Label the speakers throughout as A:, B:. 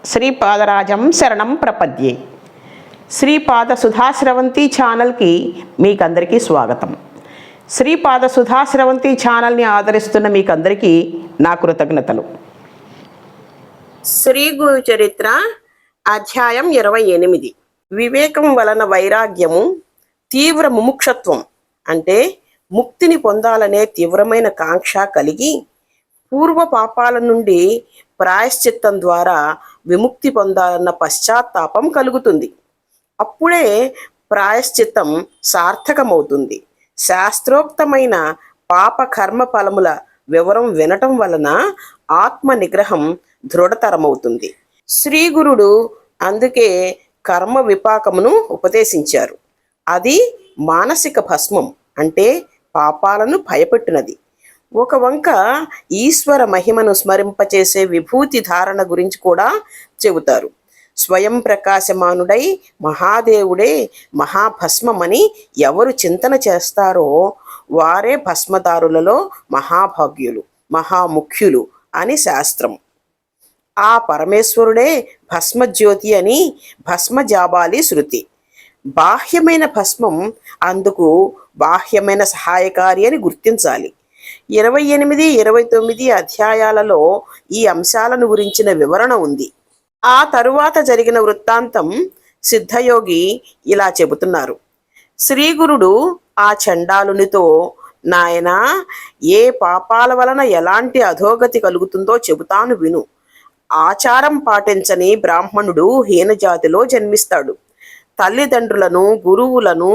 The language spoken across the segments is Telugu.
A: శ్రీపాదరాజం శరణం ప్రపద్యే. శ్రీపాద సుధాశ్రవంతి ఛానల్కి మీకందరికీ స్వాగతం. శ్రీపాద సుధాశ్రవంతి ఛానల్ని ఆదరిస్తున్న మీకందరికీ నా కృతజ్ఞతలు. శ్రీ గురు చరిత్ర అధ్యాయం 28. వివేకం వలన వైరాగ్యము, తీవ్ర ముముక్షత్వం అంటే ముక్తిని పొందాలనే తీవ్రమైన కాంక్ష కలిగి పూర్వ పాపాల నుండి ప్రాయశ్చిత్తం ద్వారా విముక్తి పొందాలన్న పశ్చాత్తాపం కలుగుతుంది. అప్పుడే ప్రాయశ్చిత్తం సార్థకమవుతుంది. శాస్త్రోక్తమైన పాప కర్మ ఫలముల వివరం వినటం వలన ఆత్మ నిగ్రహం దృఢతరమవుతుంది. శ్రీగురుడు అందుకే కర్మ విపాకమును ఉపదేశించారు. అది మానసిక భస్మం అంటే పాపాలను భయపెట్టినది. ఒక వంక ఈశ్వర మహిమను స్మరింపచేసే విభూతి ధారణ గురించి కూడా చెబుతారు. స్వయం ప్రకాశమానుడై మహాదేవుడే మహాభస్మమని ఎవరు చింతన చేస్తారో వారే భస్మదారులలో మహాభాగ్యులు, మహాముఖ్యులు అని శాస్త్రం. ఆ పరమేశ్వరుడే భస్మజ్యోతి అని భస్మజాబాలి శృతి. బాహ్యమైన భస్మం అందుకు బాహ్యమైన సహాయకారి అని గుర్తించాలి. 28, 29 అధ్యాయాలలో ఈ అంశాలను గురించిన వివరణ ఉంది. ఆ తరువాత జరిగిన వృత్తాంతం సిద్ధయోగి ఇలా చెబుతున్నారు. శ్రీగురుడు ఆ చండాలునితో, నాయనా, ఏ పాపాల వలన ఎలాంటి అధోగతి కలుగుతుందో చెబుతాను విను. ఆచారం పాటించని బ్రాహ్మణుడు హీనజాతిలో జన్మిస్తాడు. తల్లిదండ్రులను, గురువులను,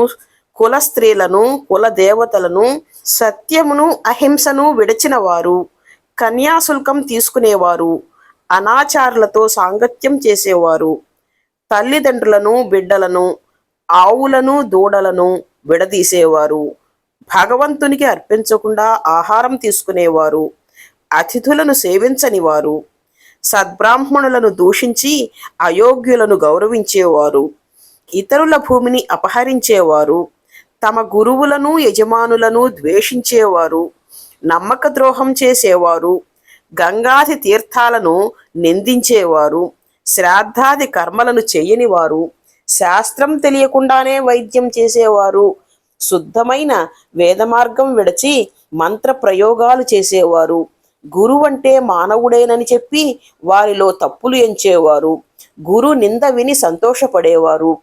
A: కుల స్త్రీలను, కుల దేవతలను, సత్యమును అహింసను విడిచిన వారు, కన్యాశుల్కం తీసుకునేవారు, అనాచారులతో సాంగత్యం చేసేవారు, తల్లిదండ్రులను, బిడ్డలను, ఆవులను, దూడలను విడదీసేవారు, భగవంతునికి అర్పించకుండా ఆహారం తీసుకునేవారు, అతిథులను సేవించని వారు, సద్బ్రాహ్మణులను దూషించి అయోగ్యులను గౌరవించేవారు, ఇతరుల భూమిని అపహరించేవారు, తమ గురువులను యజమానులను ద్వేషించేవారు, నమ్మక ద్రోహం చేసేవారు, గంగాది తీర్థాలను నిందించేవారు, శ్రాద్ధాది కర్మలను చెయ్యనివారు, శాస్త్రం తెలియకుండానే వైద్యం చేసేవారు, శుద్ధమైన వేదమార్గం విడచి మంత్ర ప్రయోగాలు చేసేవారు, గురువంటే మానవుడేనని చెప్పి వారిలో తప్పులు ఎంచేవారు, గురు నింద విని సంతోషపడేవారు,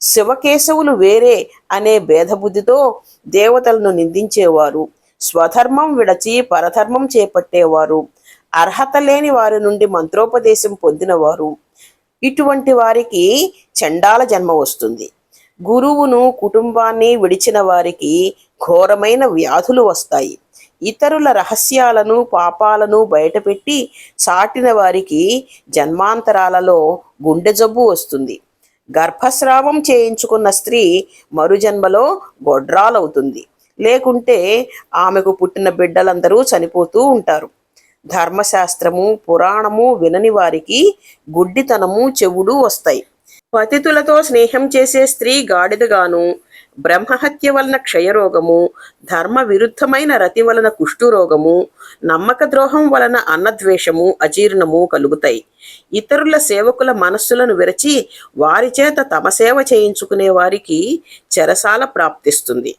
A: శివకేశవులు వేరే అనే భేదబుద్ధితో దేవతలను నిందించేవారు, స్వధర్మం విడచి పరధర్మం చేపట్టేవారు, అర్హత లేని వారి నుండి మంత్రోపదేశం పొందినవారు. ఇటువంటి వారికి చండాల జన్మ వస్తుంది. గురువును, కుటుంబాన్ని విడిచిన వారికి ఘోరమైన వ్యాధులు వస్తాయి. ఇతరుల రహస్యాలను, పాపాలను బయటపెట్టి చాటిన వారికి జన్మాంతరాలలో గుండె జబ్బు వస్తుంది. గర్భస్రావం చేయించుకున్న స్త్రీ మరుజన్మలో గొడ్రాలవుతుంది. లేకుంటే ఆమెకు పుట్టిన బిడ్డలందరూ చనిపోతూ ఉంటారు. ధర్మశాస్త్రము, పురాణము వినని వారికి గుడ్డితనము, చెవుడు వస్తాయి. పతితులతో స్నేహం చేసే స్త్రీ గాడిదగాను, బ్రహ్మహత్య వలన క్షయరోగము, ధర్మ విరుద్ధమైన రతి వలన కుష్ఠురోగము, నమ్మక ద్రోహం వలన అన్నద్వేషము, అజీర్ణము కలుగుతాయి. ఇతరుల సేవకుల మనస్సులను విరచి వారి చేత తమ సేవ చేయించుకునే వారికి చెరసాల ప్రాప్తిస్తుంది.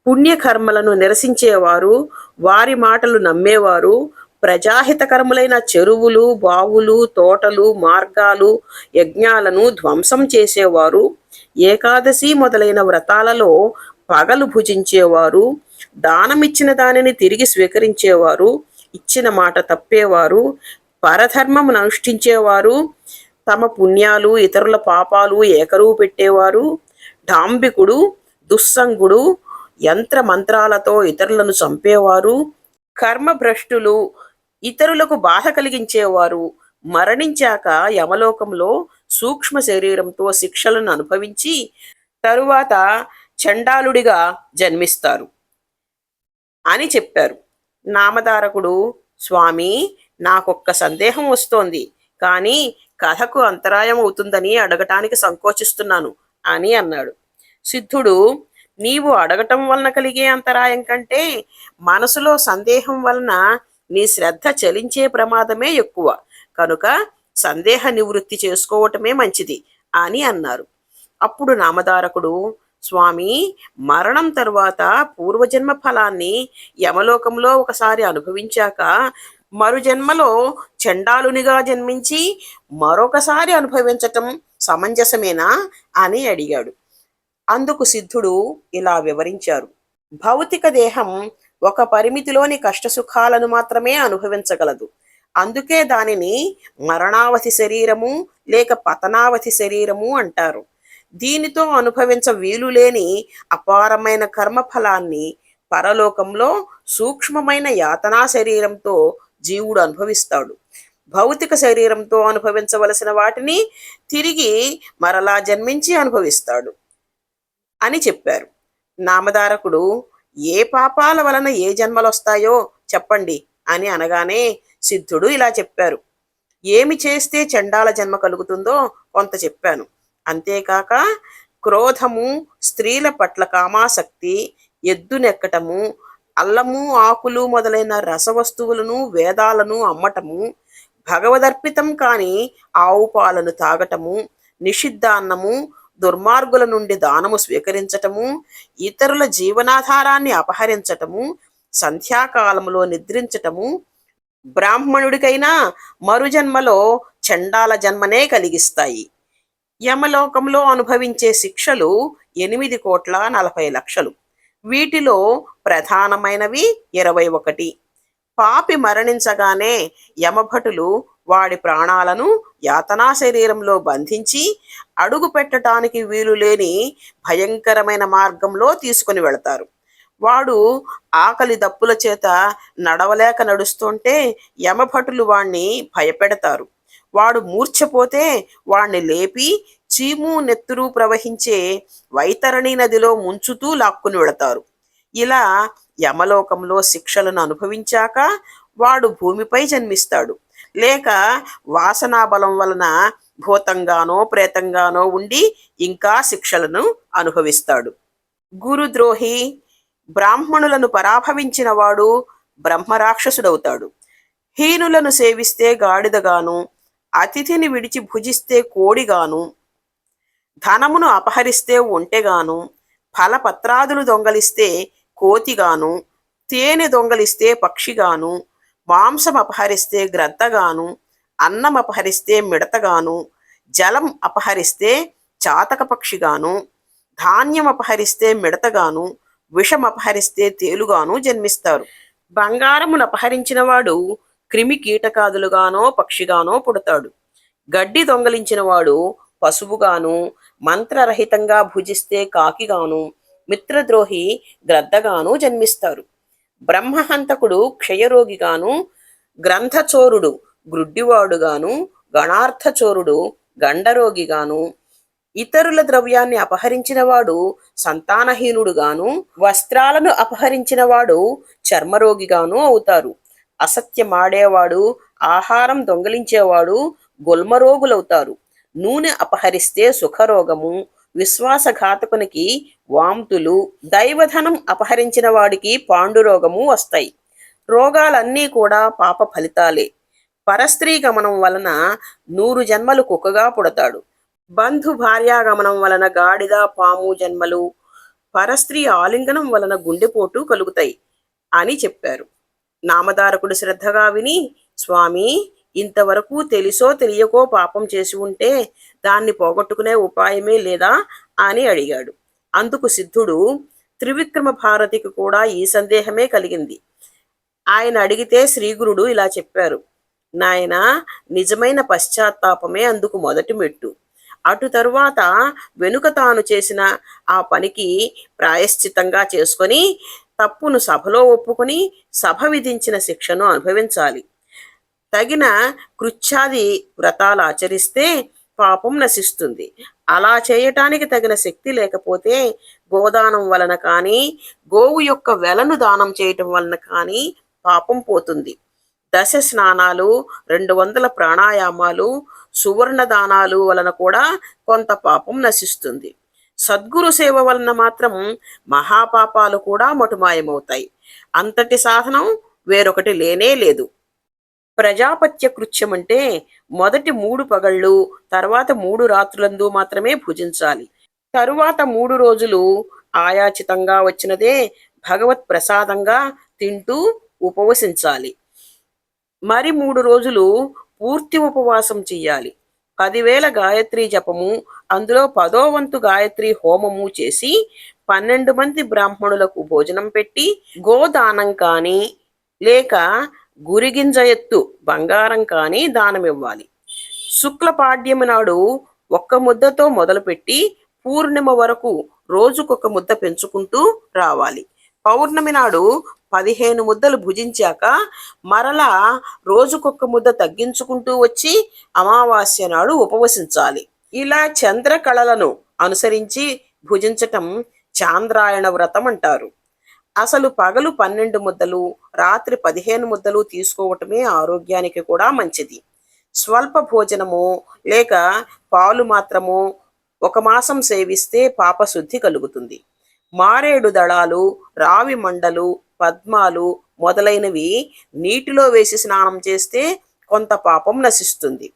A: పుణ్యకర్మలను నిరసించేవారు, వారి మాటలు నమ్మేవారు, ప్రజాహితకరములైన చెరువులు, బావులు, తోటలు, మార్గాలు, యజ్ఞాలను ధ్వంసం చేసేవారు, ఏకాదశి మొదలైన వ్రతాలలో పగలు భుజించేవారు, దానమిచ్చిన దానిని తిరిగి స్వీకరించేవారు, ఇచ్చిన మాట తప్పేవారు, పరధర్మమును అనుష్ఠించేవారు, తమ పుణ్యాలు ఇతరుల పాపాలు ఏకరువు పెట్టేవారు, డాంబికుడు, దుస్సంగుడు, యంత్ర మంత్రాలతో ఇతరులను చంపేవారు, కర్మభ్రష్టులు, ఇతరులకు బాధ కలిగించేవారు, మరణించాక యమలోకంలో సూక్ష్మ శరీరంతో శిక్షలను అనుభవించి తరువాత చండాలుడిగా జన్మిస్తారు అని చెప్పారు. నామధారకుడు, స్వామి, నాకొక్క సందేహం వస్తోంది, కానీ కథకు అంతరాయం అవుతుందని అడగటానికి సంకోచిస్తున్నాను అని అన్నాడు. సిద్ధుడు, నీవు అడగటం వలన కలిగే అంతరాయం కంటే మనసులో సందేహం వలన నీ శ్రద్ధ చలించే ప్రమాదమే ఎక్కువ. కనుక సందేహ నివృత్తి చేసుకోవటమే మంచిది అని అన్నారు. అప్పుడు నామధారకుడు, స్వామి, మరణం తరువాత పూర్వజన్మ ఫలాన్ని యమలోకంలో ఒకసారి అనుభవించాక మరు జన్మలో చండాలునిగా జన్మించి మరొకసారి అనుభవించటం సమంజసమేనా అని అడిగాడు. అందుకు సిద్ధుడు ఇలా వివరించారు. భౌతిక దేహం ఒక పరిమితిలోని కష్టసుఖాలను మాత్రమే అనుభవించగలదు. అందుకే దానిని మరణావధి శరీరము లేక పతనావధి శరీరము అంటారు. దీనితో అనుభవించ వీలులేని అపారమైన కర్మఫలాన్ని పరలోకంలో సూక్ష్మమైన యాతనా శరీరంతో జీవుడు అనుభవిస్తాడు. భౌతిక శరీరంతో అనుభవించవలసిన వాటిని తిరిగి మరలా జన్మించి అనుభవిస్తాడు అని చెప్పారు. నామధారకుడు, ఏ పాపాల వలన ఏ జన్మలొస్తాయో చెప్పండి అని అనగానే సిద్ధుడు ఇలా చెప్పారు. ఏమి చేస్తే చండాల జన్మ కలుగుతుందో కొంత చెప్పాను. అంతేకాక క్రోధము, స్త్రీల పట్ల కామాసక్తి, ఎద్దునెక్కటము, అల్లము ఆకులు మొదలైన రసవస్తువులను వేదాలను అమ్మటము, భగవదర్పితం కాని ఆవు పాలను తాగటము, నిషిద్ధాన్నము, దుర్మార్గుల నుండి దానము స్వీకరించటము, ఇతరుల జీవనాధారాన్ని అపహరించటము, సంధ్యాకాలములో నిద్రించటము, బ్రాహ్మణుడికైనా మరుజన్మలో చండాల జన్మనే కలిగిస్తాయి. యమలోకంలో అనుభవించే శిక్షలు 8,40,00,000. వీటిలో ప్రధానమైనవి 21. పాపి మరణించగానే యమభటులు వాడి ప్రాణాలను యాతనా శరీరంలో బంధించి అడుగు పెట్టడానికి వీలులేని భయంకరమైన మార్గంలో తీసుకుని వెళతారు. వాడు ఆకలి దప్పుల చేత నడవలేక నడుస్తుంటే యమభటులు వాణ్ణి భయపెడతారు. వాడు మూర్ఛపోతే వాణ్ణి లేపి చీము నెత్తురు ప్రవహించే వైతరణి నదిలో ముంచుతూ లాక్కుని వెళతారు. ఇలా యమలోకంలో శిక్షలను అనుభవించాక వాడు భూమిపై జన్మిస్తాడు. లేక వాసనాబలం వలన భూతంగానో ప్రేతంగానో ఉండి ఇంకా శిక్షలను అనుభవిస్తాడు. గురుద్రోహి, బ్రాహ్మణులను పరాభవించిన వాడు బ్రహ్మరాక్షసుడవుతాడు. హీనులను సేవిస్తే గాడిదగాను, అతిథిని విడిచి భుజిస్తే కోడిగాను, ధనమును అపహరిస్తే ఒంటెగాను, ఫలపత్రాదులు దొంగలిస్తే కోతిగాను, తేనె దొంగలిస్తే పక్షిగాను, మాంసం అపహరిస్తే గ్రద్దగాను, అన్నం అపహరిస్తే మిడతగాను, జలం అపహరిస్తే చాతక పక్షిగాను, ధాన్యం అపహరిస్తే మిడతగాను, విషం అపహరిస్తే తేలుగాను జన్మిస్తారు. బంగారమును అపహరించిన వాడు క్రిమి కీటకాదులుగానో పక్షిగానో పుడతాడు. గడ్డి దొంగలించిన వాడు పశువుగాను, మంత్రరహితంగా భుజిస్తే కాకిగాను, మిత్రద్రోహి గ్రద్దగాను జన్మిస్తారు. బ్రహ్మహంతకుడు క్షయరోగిగాను, గ్రంథచోరుడు గ్రుడ్డివాడుగాను, గణార్థచోరుడు గండరోగిగాను, ఇతరుల ద్రవ్యాన్ని అపహరించినవాడు సంతానహీనుడుగాను, వస్త్రాలను అపహరించినవాడు చర్మరోగిగాను అవుతారు. అసత్యమాడేవాడు, ఆహారం దొంగలించేవాడు గుల్మరోగులవుతారు. నూనె అపహరిస్తే సుఖరోగము, విశ్వాసఘాతకునికి వాంతులు, దైవధనం అపహరించిన వాడికి పాండురోగము వస్తాయి. రోగాలన్నీ కూడా పాప ఫలితాలే. పరస్త్రీ గమనం వలన 100 జన్మలు కుక్కగా పుడతాడు. బంధు భార్యాగమనం వలన గాడిద పాము జన్మలు, పరస్త్రీ ఆలింగనం వలన గుండెపోటు కలుగుతాయి అని చెప్పారు. నామధారకుడు శ్రద్ధగా విని, స్వామి, ఇంతవరకు తెలిసో తెలియకో పాపం చేసి ఉంటే దాన్ని పోగొట్టుకునే ఉపాయమే లేదా అని అడిగాడు. అందుకు సిద్ధుడు, త్రివిక్రమ భారతికి కూడా ఈ సందేహమే కలిగింది. ఆయన అడిగితే శ్రీగురుడు ఇలా చెప్పారు. నాయనా, నిజమైన పశ్చాత్తాపమే అందుకు మొదటి మెట్టు. అటు తరువాత వెనుక తాను చేసిన ఆ పనికి ప్రాయశ్చితంగా చేసుకొని తప్పును సభలో ఒప్పుకొని సభ విధించిన శిక్షను అనుభవించాలి. తగిన కృచ్ఛాది వ్రతాలు ఆచరిస్తే పాపం నశిస్తుంది. అలా చేయటానికి తగిన శక్తి లేకపోతే గోదానం వలన కానీ, గోవు యొక్క వెలను దానం చేయటం వలన కానీ పాపం పోతుంది. 10 స్నానాలు, 200 ప్రాణాయామాలు, సువర్ణ దానాలు వలన కూడా కొంత పాపం నశిస్తుంది. సద్గురు సేవ వలన మాత్రం మహాపాపాలు కూడా మటుమాయమవుతాయి. అంతటి సాధనం వేరొకటి లేనే లేదు. ప్రజాపత్య కృత్యం అంటే మొదటి 3 పగళ్ళు, తర్వాత 3 రాత్రులందు మాత్రమే భుజించాలి. తరువాత 3 రోజులు ఆయాచితంగా వచ్చినదే భగవత్ ప్రసాదంగా తింటూ ఉపవసించాలి. మరి 3 రోజులు పూర్తి ఉపవాసం చెయ్యాలి. 10,000 గాయత్రీ జపము, అందులో 10వ వంతు గాయత్రి హోమము చేసి 12 మంది బ్రాహ్మణులకు భోజనం పెట్టి గోదానం కానీ లేక గురిగింజ ఎత్తు బంగారం కానీ దానమివ్వాలి. శుక్లపాడ్యమి నాడు ఒక్క ముద్దతో మొదలుపెట్టి పూర్ణిమ వరకు రోజుకొక ముద్ద పెంచుకుంటూ రావాలి. పౌర్ణమి నాడు 15 ముద్దలు భుజించాక మరలా రోజుకొక ముద్ద తగ్గించుకుంటూ వచ్చి అమావాస్య నాడు ఉపవసించాలి. ఇలా చంద్రకళలను అనుసరించి భుజించటం చాంద్రాయణ వ్రతం అంటారు. అసలు పగలు 12 ముద్దలు, రాత్రి 15 ముద్దలు తీసుకోవటమే ఆరోగ్యానికి కూడా మంచిది. స్వల్ప భోజనము లేక పాలు మాత్రము 1 మాసం సేవిస్తే పాపశుద్ధి కలుగుతుంది. మారేడు దళాలు, రావి మండలు, పద్మాలు మొదలైనవి నీటిలో వేసి స్నానం చేస్తే కొంత పాపం నశిస్తుంది.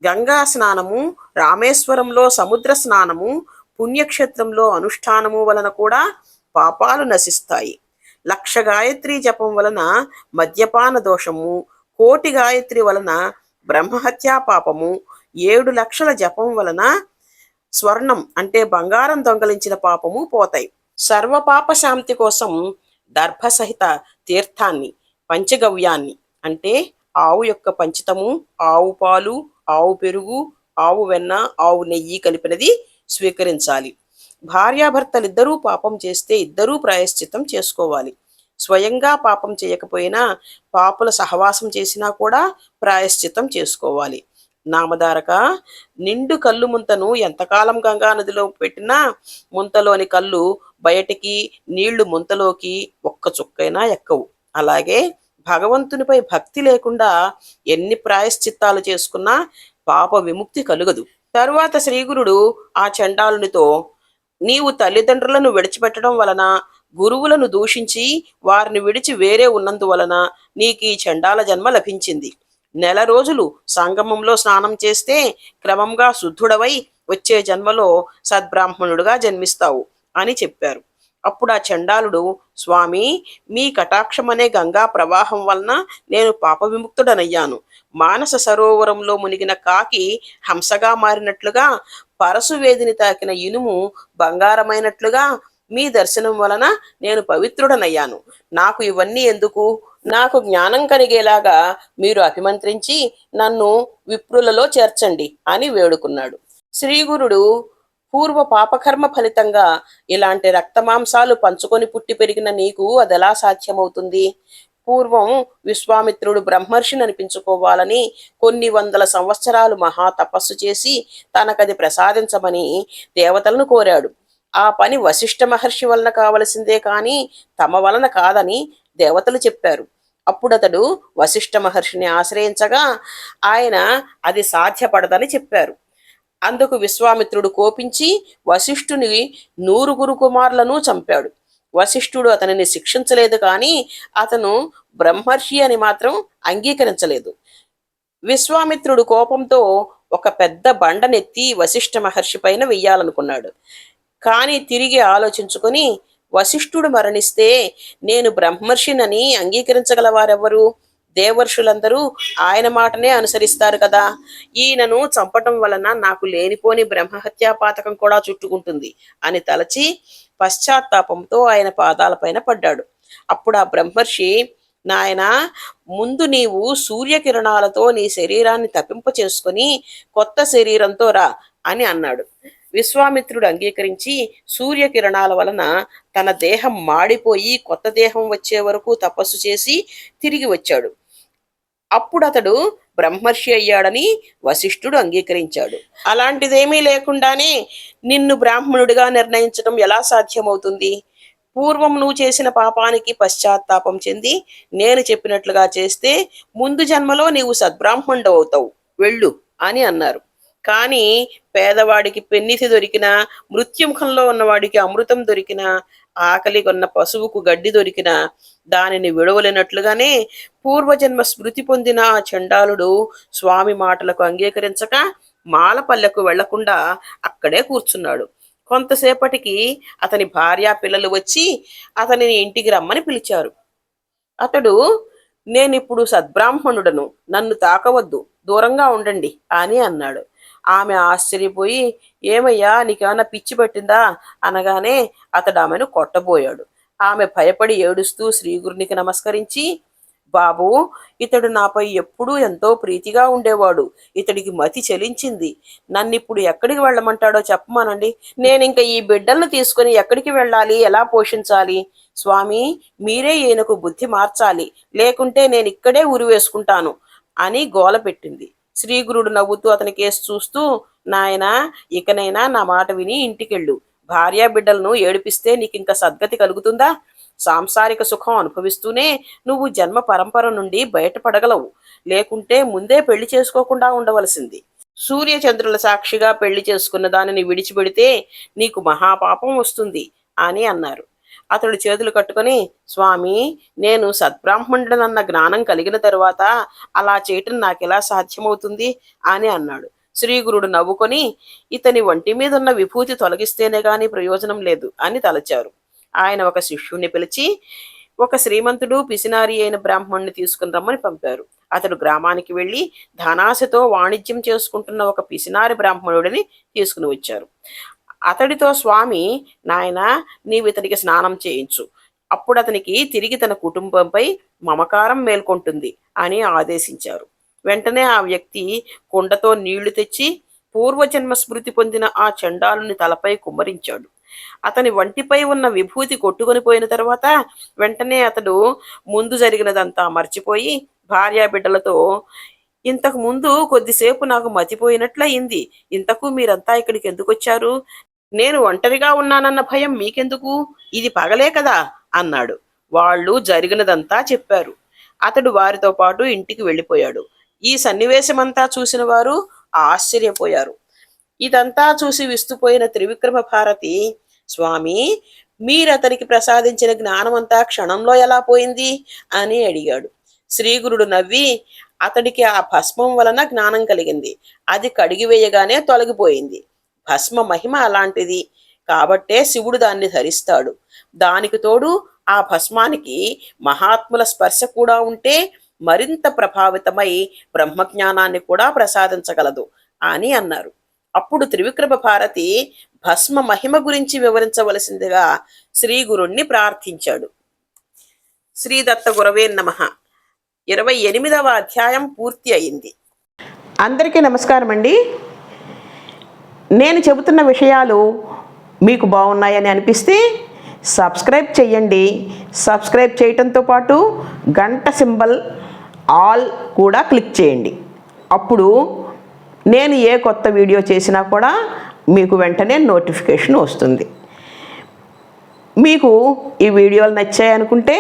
A: గంగా స్నానము, రామేశ్వరంలో సముద్ర స్నానము, పుణ్యక్షేత్రంలో అనుష్ఠానము వలన కూడా పాపాలు నశిస్తాయి. 1,00,000 గాయత్రి జపం వలన మద్యపాన దోషము, 1,00,000 గాయత్రి వలన బ్రహ్మహత్యా పాపము, 7 లక్షల జపం వలన స్వర్ణం అంటే బంగారం దొంగలించిన పాపము పోతాయి. సర్వపాప శాంతి కోసం దర్భసహిత తీర్థాన్ని, పంచగవ్యాన్ని అంటే ఆవు యొక్క పంచితము, ఆవు పాలు, ఆవు పెరుగు, ఆవు వెన్న, ఆవు నెయ్యి కలిపినది స్వీకరించాలి. భార్యాభర్తలిద్దరూ పాపం చేస్తే ఇద్దరూ ప్రాయశ్చిత్తం చేసుకోవాలి. స్వయంగా పాపం చేయకపోయినా పాపుల సహవాసం చేసినా కూడా ప్రాయశ్చిత్తం చేసుకోవాలి. నామధారక, నిండు కళ్ళు ముంతను ఎంతకాలం గంగా నదిలో పెట్టినా ముంతలోని కళ్ళు బయటికి, నీళ్లు ముంతలోకి ఒక్క చుక్కైనా ఎక్కవు. అలాగే భగవంతునిపై భక్తి లేకుండా ఎన్ని ప్రాయశ్చిత్తాలు చేసుకున్నా పాప విముక్తి కలుగదు. తరువాత శ్రీగురుడు ఆ చండాలునితో, నీవు తల్లిదండ్రులను విడిచిపెట్టడం వలన, గురువులను దూషించి వారిని విడిచి వేరే ఉన్నందువలన నీకు ఈ చండాల జన్మ లభించింది. 1 రోజులు సంగమంలో స్నానం చేస్తే క్రమంగా శుద్ధుడవై వచ్చే జన్మలో సద్బ్రాహ్మణుడుగా జన్మిస్తావు అని చెప్పారు. అప్పుడు ఆ చండాలుడు, స్వామి, మీ కటాక్షమనే గంగా ప్రవాహం వలన నేను పాప విముక్తుడనయ్యాను. మానస సరోవరంలో మునిగిన కాకి హంసగా మారినట్లుగా, పరశువేదిని తాకిన ఇనుము బంగారమైనట్లుగా మీ దర్శనం వలన నేను పవిత్రుడనయ్యాను. నాకు ఇవన్నీ ఎందుకు? నాకు జ్ఞానం కలిగేలాగా మీరు అభిమంత్రించి నన్ను విప్రులలో చేర్చండి అని వేడుకున్నాడు. శ్రీగురుడు, పూర్వ పాపకర్మ ఫలితంగా ఇలాంటి రక్తమాంసాలు పంచుకొని పుట్టి పెరిగిన నీకు అదెలా సాధ్యమవుతుంది? పూర్వం విశ్వామిత్రుడు బ్రహ్మర్షిని అనిపించుకోవాలని కొన్ని వందల సంవత్సరాలు మహా తపస్సు చేసి తనకది ప్రసాదించమని దేవతలను కోరాడు. ఆ పని వశిష్ఠ మహర్షి వలన కావలసిందే కాని తమ వలన కాదని దేవతలు చెప్పారు. అప్పుడతడు వశిష్ఠ మహర్షిని ఆశ్రయించగా ఆయన అది సాధ్యపడదని చెప్పారు. అందుకు విశ్వామిత్రుడు కోపించి వశిష్ఠుని 100 కుమారులను చంపాడు. వశిష్ఠుడు అతనిని శిక్షించలేదు కానీ అతను బ్రహ్మర్షి అని మాత్రం అంగీకరించలేదు. విశ్వామిత్రుడు కోపంతో ఒక పెద్ద బండనెత్తి వశిష్ఠ మహర్షి పైన వెయ్యాలనుకున్నాడు. కానీ తిరిగి ఆలోచించుకొని, వశిష్ఠుడు మరణిస్తే నేను బ్రహ్మర్షినని అంగీకరించగల వారెవ్వరు? దేవర్షులందరూ ఆయన మాటనే అనుసరిస్తారు కదా. ఈయనను చంపటం వలన నాకు లేనిపోని బ్రహ్మహత్యా పాతకం కూడా చుట్టుకుంటుంది అని తలచి పశ్చాత్తాపంతో ఆయన పాదాలపైన పడ్డాడు. అప్పుడు ఆ బ్రహ్మర్షి, నాయనా, ముందు నీవు సూర్యకిరణాలతో నీ శరీరాన్ని తప్పింప చేసుకొని కొత్త శరీరంతో రా అని అన్నాడు. విశ్వామిత్రుడు అంగీకరించి సూర్యకిరణాల వలన తన దేహం మాడిపోయి కొత్త దేహం వచ్చే వరకు తపస్సు చేసి తిరిగి వచ్చాడు. అప్పుడు అతడు బ్రహ్మర్షి అయ్యాడని వశిష్ఠుడు అంగీకరించాడు. అలాంటిదేమీ లేకుండానే నిన్ను బ్రాహ్మణుడిగా నిర్ణయించడం ఎలా సాధ్యమవుతుంది? పూర్వం నువ్వు చేసిన పాపానికి పశ్చాత్తాపం చెంది నేను చెప్పినట్లుగా చేస్తే ముందు జన్మలో నీవు సద్బ్రాహ్మణుడు అవుతావు, వెళ్ళు అని అన్నారు. కానీ పేదవాడికి పెన్నిధి దొరికినా, మృత్యుముఖంలో ఉన్నవాడికి అమృతం దొరికినా ఆకలి కొన్న పశువుకు గడ్డి దొరికిన దానిని విడవలేనట్లుగానే పూర్వజన్మ స్మృతి పొందిన ఆ చండాలుడు స్వామి మాటలకు అంగీకరించక మాలపల్లెకు వెళ్లకుండా అక్కడే కూర్చున్నాడు. కొంతసేపటికి అతని భార్య పిల్లలు వచ్చి అతనిని ఇంటికి రమ్మని పిలిచారు. అతడు, నేనిప్పుడు సద్బ్రాహ్మణుడను, నన్ను తాకవద్దు, దూరంగా ఉండండి అని అన్నాడు. ఆమె ఆశ్చర్యపోయి, ఏమయ్యా, నీకేమన్నా పిచ్చి పట్టిందా అనగానే అతడు ఆమెను కొట్టబోయాడు. ఆమె భయపడి ఏడుస్తూ శ్రీగురునికి నమస్కరించి, బాబు, ఇతడు నాపై ఎప్పుడూ ఎంతో ప్రీతిగా ఉండేవాడు. ఇతడికి మతి చెలించింది. నన్నిప్పుడు ఎక్కడికి వెళ్ళమంటాడో చెప్పమానండి. నేనింక ఈ బిడ్డలను తీసుకుని ఎక్కడికి వెళ్ళాలి, ఎలా పోషించాలి? స్వామి, మీరే ఈయనకు బుద్ధి మార్చాలి, లేకుంటే నేనిక్కడే ఉరి వేసుకుంటాను అని గోల పెట్టింది. శ్రీగురుడు నవ్వుతూ అతని కేసు చూస్తూ, నాయనా, ఇకనైనా నా మాట విని ఇంటికెళ్ళు. భార్యా బిడ్డలను ఏడిపిస్తే నీకింక సద్గతి కలుగుతుందా? సాంసారిక సుఖం అనుభవిస్తూనే నువ్వు జన్మ పరంపర నుండి బయటపడగలవు. లేకుంటే ముందే పెళ్లి చేసుకోకుండా ఉండవలసింది. సూర్యచంద్రుల సాక్షిగా పెళ్లి చేసుకున్న దానిని విడిచిపెడితే నీకు మహాపాపం వస్తుంది అని అన్నారు. అతడు చేతులు కట్టుకొని, స్వామి, నేను సద్బ్రాహ్మణుడనన్న జ్ఞానం కలిగిన తరువాత అలా చేయటం నాకెలా సాధ్యమవుతుంది అని అన్నాడు. శ్రీగురుడు నవ్వుకొని, ఇతని ఒంటి మీదున్న విభూతి తొలగిస్తేనే గాని ప్రయోజనం లేదు అని తలచారు. ఆయన ఒక శిష్యుణ్ణి పిలిచి ఒక శ్రీమంతుడు పిసినారి అయిన బ్రాహ్మణుని తీసుకుని రమ్మని పంపారు. అతడు గ్రామానికి వెళ్ళి ధనాశతో వాణిజ్యం చేసుకుంటున్న ఒక పిసినారి బ్రాహ్మణుడిని తీసుకుని వచ్చారు. అతడితో స్వామి, నాయనా, నీవితనికి స్నానం చేయించు, అప్పుడు అతనికి తిరిగి తన కుటుంబంపై మమకారం మేల్కొంటుంది అని ఆదేశించారు. వెంటనే ఆ వ్యక్తి కుండతో నీళ్లు తెచ్చి పూర్వజన్మ స్మృతి పొందిన ఆ చండాలుని తలపై కుమ్మరించాడు. అతని వంటిపై ఉన్న విభూతి కొట్టుకొని పోయిన తర్వాత వెంటనే అతడు ముందు జరిగినదంతా మర్చిపోయి భార్యాబిడ్డలతో, ఇంతకు ముందు కొద్దిసేపు నాకు మతిపోయినట్లయింది. ఇంతకు మీరంతా ఇక్కడికి ఎందుకు వచ్చారు? నేను ఒంటరిగా ఉన్నానన్న భయం మీకెందుకు? ఇది పగలే కదా అన్నాడు. వాళ్ళు జరిగినదంతా చెప్పారు. అతడు వారితో పాటు ఇంటికి వెళ్ళిపోయాడు. ఈ సన్నివేశమంతా చూసిన వారు ఆశ్చర్యపోయారు. ఇదంతా చూసి విస్తుపోయిన త్రివిక్రమ భారతి, స్వామి, మీరతనికి ప్రసాదించిన జ్ఞానమంతా క్షణంలో ఎలా పోయింది అని అడిగాడు. శ్రీగురుడు నవ్వి, అతడికి ఆ భస్మం వలన జ్ఞానం కలిగింది. అది కడిగివేయగానే తొలగిపోయింది. భస్మ మహిమ అలాంటిది కాబట్టే శివుడు దాన్ని ధరిస్తాడు. దానికి తోడు ఆ భస్మానికి మహాత్ముల స్పర్శ కూడా ఉంటే మరింత ప్రభావితమై బ్రహ్మజ్ఞానాన్ని కూడా ప్రసాదించగలదు అని అన్నారు. అప్పుడు త్రివిక్రమ భారతి భస్మ మహిమ గురించి వివరించవలసిందిగా శ్రీగురుణ్ణి ప్రార్థించాడు. శ్రీదత్త గురవే నమః. 28వ అధ్యాయం పూర్తి అయింది. అందరికీ నమస్కారం అండి. నేను చెబుతున్న విషయాలు మీకు బాగున్నాయని అనిపిస్తే సబ్స్క్రైబ్ చేయండి. సబ్స్క్రైబ్ చేయటంతో పాటు గంట సింబల్ ఆల్ కూడా క్లిక్ చేయండి. అప్పుడు నేను ఏ కొత్త వీడియో చేసినా కూడా మీకు వెంటనే నోటిఫికేషన్ వస్తుంది. మీకు ఈ వీడియోలు నచ్చాయనుకుంటే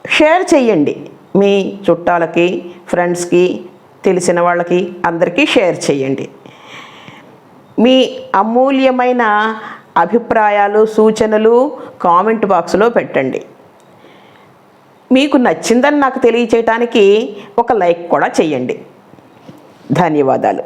A: షేర్ చేయండి. మీ చుట్టాలకి, ఫ్రెండ్స్కి, తెలిసిన వాళ్ళకి అందరికీ షేర్ చేయండి. మీ అమూల్యమైన అభిప్రాయాలు, సూచనలు కామెంట్ బాక్స్లో పెట్టండి. మీకు నచ్చిందని నాకు తెలియచేయటానికి ఒక లైక్ కూడా చేయండి. ధన్యవాదాలు.